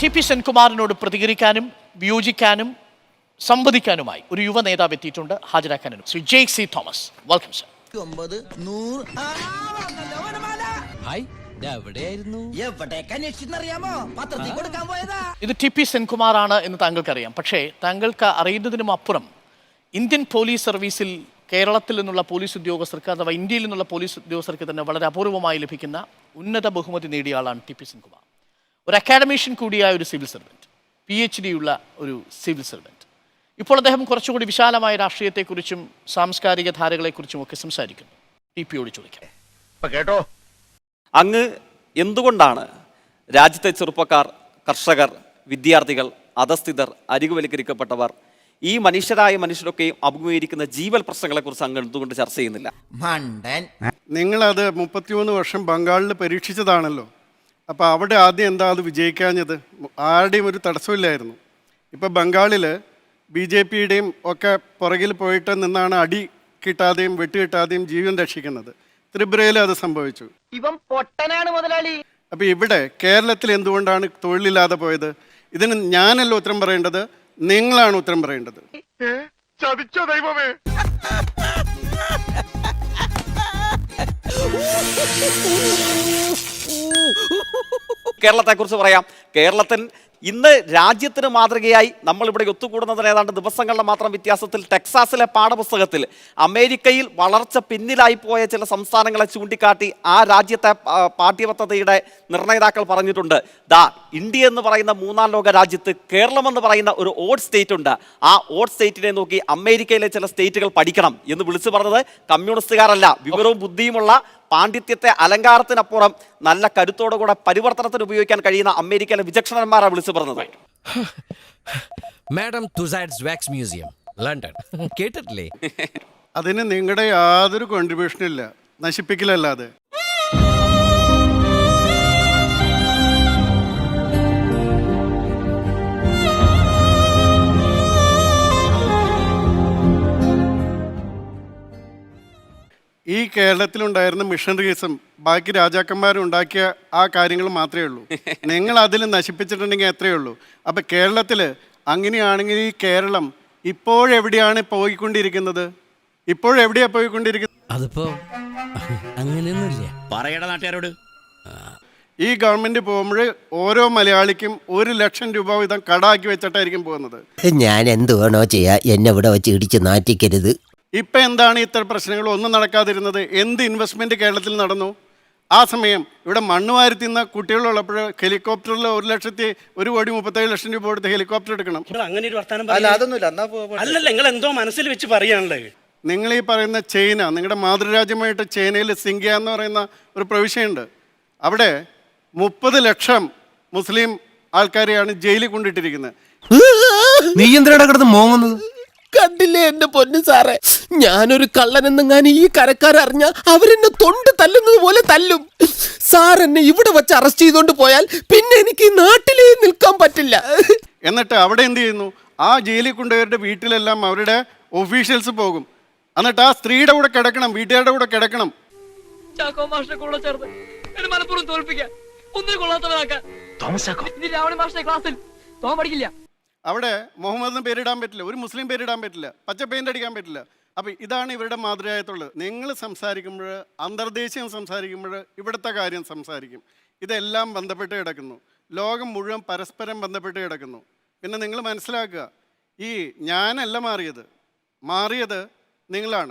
T P സെൻകുമാറിനോട് പ്രതികരിക്കാനും വിയോജിക്കാനും സംവദിക്കാനുമായി ഒരു യുവ നേതാവ് എത്തിയിട്ടുണ്ട്. ഹാജരാക്കാനും Shri Jaick C Thomas. Welcome sir. ഇത് ടി പി സെൻകുമാറാണ് എന്ന് താങ്കൾക്കറിയാം. പക്ഷേ താങ്കൾക്ക് അറിയുന്നതിനും അപ്പുറം ഇന്ത്യൻ പോലീസ് സർവീസിൽ കേരളത്തിൽ നിന്നുള്ള പോലീസ് ഉദ്യോഗസ്ഥർക്ക് അഥവാ ഇന്ത്യയിൽ നിന്നുള്ള പോലീസ് ഉദ്യോഗസ്ഥർക്ക് തന്നെ വളരെ അപൂർവമായി ലഭിക്കുന്ന ഉന്നത ബഹുമതി നേടിയ ആളാണ് ടി പി സെൻകുമാർ. ഒരു അക്കാഡമീഷ്യൻ കൂടിയായ ഒരു സിവിൽ സർവൻറ്റ്, PhD ഉള്ള ഒരു സിവിൽ സർവൻറ്റ്. ഇപ്പോൾ അദ്ദേഹം കുറച്ചുകൂടി വിശാലമായ രാഷ്ട്രീയത്തെക്കുറിച്ചും സാംസ്കാരിക ധാരകളെക്കുറിച്ചും ഒക്കെ സംസാരിക്കുന്നു. ടി പിയോട് ചോദിക്കാം. കേട്ടോ, അങ്ങ് എന്തുകൊണ്ടാണ് രാജ്യത്തെ ചെറുപ്പക്കാർ, കർഷകർ, വിദ്യാർത്ഥികൾ, അധസ്ഥിതർ, അരികുവൽക്കരിക്കപ്പെട്ടവർ, ഈ മനുഷ്യരായ മനുഷ്യരൊക്കെയും അഭിമുഖീകരിക്കുന്ന ജീവൽ പ്രശ്നങ്ങളെക്കുറിച്ച് അങ്ങ് എന്തുകൊണ്ട് ചർച്ച ചെയ്യുന്നില്ല? നിങ്ങളത് 33 വർഷം ബംഗാളിൽ പരീക്ഷിച്ചതാണല്ലോ. അപ്പോൾ അവിടെ ആദ്യം എന്താ അത് വിജയിക്കാഞ്ഞത്? ആരുടെയും ഒരു തടസ്സമില്ലായിരുന്നു. ഇപ്പോൾ ബംഗാളിൽ BJPയുടെയും ഒക്കെ പുറകിൽ പോയിട്ട് നിന്നാണ് അടി കിട്ടാതെയും വെട്ടുകിട്ടാതെയും ജീവൻ രക്ഷിക്കുന്നത്. ത്രിപുരയിൽ അത് സംഭവിച്ചു. ഇവൻ പൊട്ടനാണ് മുതലാളി. അപ്പോൾ ഇവിടെ കേരളത്തിൽ എന്തുകൊണ്ടാണ് തൊഴിലില്ലാതെ പോയത്? ഇതിന് ഞാനല്ല ഉത്തരം പറയേണ്ടത്, നിങ്ങളാണ് ഉത്തരം പറയേണ്ടത്. ചതിച്ചോ ദൈവമേ. കേരളത്തെക്കുറിച്ച് പറയാം. കേരളത്തിൽ ഇന്ന് രാജ്യത്തിന് മാതൃകയായി നമ്മളിവിടെ ഒത്തുകൂടുന്നതിന് ഏതാണ്ട് ദിവസങ്ങളുടെ മാത്രം വ്യത്യാസത്തിൽ ടെക്സാസിലെ പാഠപുസ്തകത്തിൽ അമേരിക്കയിൽ വളർച്ച പിന്നിലായി പോയ ചില സംസ്ഥാനങ്ങളെ ചൂണ്ടിക്കാട്ടി ആ രാജ്യത്തെ പാഠ്യപദ്ധതിയുടെ നിർണയിതാക്കൾ പറഞ്ഞിട്ടുണ്ട്, ദാ ഇന്ത്യ എന്ന് പറയുന്ന 3ാം ലോക രാജ്യത്ത് കേരളം എന്ന് പറയുന്ന ഒരു ഓഡ് സ്റ്റേറ്റ് ഉണ്ട്, ആ ഓഡ് സ്റ്റേറ്റിനെ നോക്കി അമേരിക്കയിലെ ചില സ്റ്റേറ്റുകൾ പഠിക്കണം എന്ന് വിളിച്ചു പറഞ്ഞത് കമ്മ്യൂണിസ്റ്റുകാരല്ല, വിവരവും ബുദ്ധിയുമുള്ള, പാണ്ഡിത്യത്തെ അലങ്കാരത്തിനപ്പുറം നല്ല കരുത്തോടുകൂടെ പരിവർത്തനത്തിന് ഉപയോഗിക്കാൻ കഴിയുന്ന അമേരിക്കയിലെ വിചക്ഷണന്മാരാണ് വിളിച്ചു പറഞ്ഞത്. Madame Tussauds wax museum, London. കേട്ടിട്ടില്ലേ? അതിന് നിങ്ങളുടെ യാതൊരു കോൺട്രിബ്യൂഷനും ഇല്ല, നശിപ്പിക്കലല്ലാതെ. ഈ കേരളത്തിലുണ്ടായിരുന്ന മിഷണറീസും ബാക്കി രാജാക്കന്മാരും ഉണ്ടാക്കിയ ആ കാര്യങ്ങൾ മാത്രമേ ഉള്ളൂ. നിങ്ങൾ അതിൽ നശിപ്പിച്ചിട്ടുണ്ടെങ്കിൽ എത്രയേ ഉള്ളൂ. അപ്പം കേരളത്തിൽ അങ്ങനെയാണെങ്കിൽ ഈ കേരളം ഇപ്പോഴെവിടെയാണ് പോയിക്കൊണ്ടിരിക്കുന്നത്? ഇപ്പോഴെവിടെയാണ് പോയിക്കൊണ്ടിരിക്കുന്നത്? അതിപ്പോ അങ്ങനെയൊന്നുമില്ല. പറയട നാട്ടുകാരോട്. ഈ ഗവൺമെൻറ് പോകുമ്പോൾ ഓരോ മലയാളിക്കും 1 ലക്ഷം രൂപ വീതം കടാക്കി വെച്ചിട്ടായിരിക്കും പോകുന്നത്. ഞാൻ എന്ത് വേണോ ചെയ്യാ, എന്നെ ഇവിടെ വെച്ച് ഇടിച്ച് നാറ്റിക്കരുത്. ഇപ്പം എന്താണ് ഇത്ര പ്രശ്നങ്ങൾ ഒന്നും നടക്കാതിരുന്നത്? എന്ത് ഇൻവെസ്റ്റ്മെൻറ്റ് കേരളത്തിൽ നടന്നു? ആ സമയം ഇവിടെ മണ്ണ് വാരി തിന്ന കുട്ടികളുള്ളപ്പോൾ ഹെലികോപ്റ്ററിൽ 1,37,00,000 രൂപ കൊടുത്ത് ഹെലികോപ്റ്റർ എടുക്കണം. അങ്ങനെ ഒരു വർത്താനം അല്ലല്ല, നിങ്ങൾ എന്തോ മനസ്സിൽ വെച്ച് പറയാനുള്ളത്. നിങ്ങൾ ഈ പറയുന്ന ചൈന, നിങ്ങളുടെ മാതൃരാജ്യമായിട്ട് ചൈനയിൽ സിംഗ്യ എന്ന് പറയുന്ന ഒരു പ്രവിശ്യയുണ്ട്. അവിടെ 30 ലക്ഷം മുസ്ലിം ആൾക്കാരെയാണ് ജയിലിൽ കൊണ്ടിട്ടിരിക്കുന്നത്. നീ എന്തിനാ കിടന്ന് മോങ്ങുന്നത്? കണ്ടില്ലേ എന്റെ പൊന്നു സാറേ, ഞാനൊരു കള്ളനെന്നെങ്ങാനും ഈ കരക്കാരറിഞ്ഞ അവരെന്നെ തൊണ്ട് തല്ലുന്നത് പോലെ തല്ലും. സാർ എന്നെ ഇവിടെ വെച്ച് അറസ്റ്റ് ചെയ്തോണ്ട് പോയാൽ പിന്നെ എനിക്ക് ഈ നാട്ടിലേ നിൽക്കാൻ പറ്റില്ല. എന്നിട്ട് അവിടെ എന്ത് ചെയ്യുന്നു? ആ ജയിലിൽ കൊണ്ടുപോയവരുടെ വീട്ടിലെല്ലാം അവരുടെ ഒഫീഷ്യൽസ് പോകും. എന്നിട്ട് ആ സ്ത്രീയുടെ കൂടെ കിടക്കണം, വീട്ടുകാരുടെ കൂടെ കിടക്കണം. അവിടെ മുഹമ്മദിന് പേരിടാൻ പറ്റില്ല, ഒരു മുസ്ലിം പേരിടാൻ പറ്റില്ല, പച്ച പെയിന്റ് അടിക്കാൻ പറ്റില്ല. അപ്പം ഇതാണ് ഇവരുടെ മാതൃരാജ്യത്തുള്ളത്. നിങ്ങൾ സംസാരിക്കുമ്പോൾ, അന്തർദേശീയം സംസാരിക്കുമ്പോൾ ഇവിടുത്തെ കാര്യം സംസാരിക്കും. ഇതെല്ലാം ബന്ധപ്പെട്ട് കിടക്കുന്നു. ലോകം മുഴുവൻ പരസ്പരം ബന്ധപ്പെട്ട് കിടക്കുന്നു. പിന്നെ നിങ്ങൾ മനസ്സിലാക്കുക, ഈ ഞാനല്ല മാറിയത് നിങ്ങളാണ്.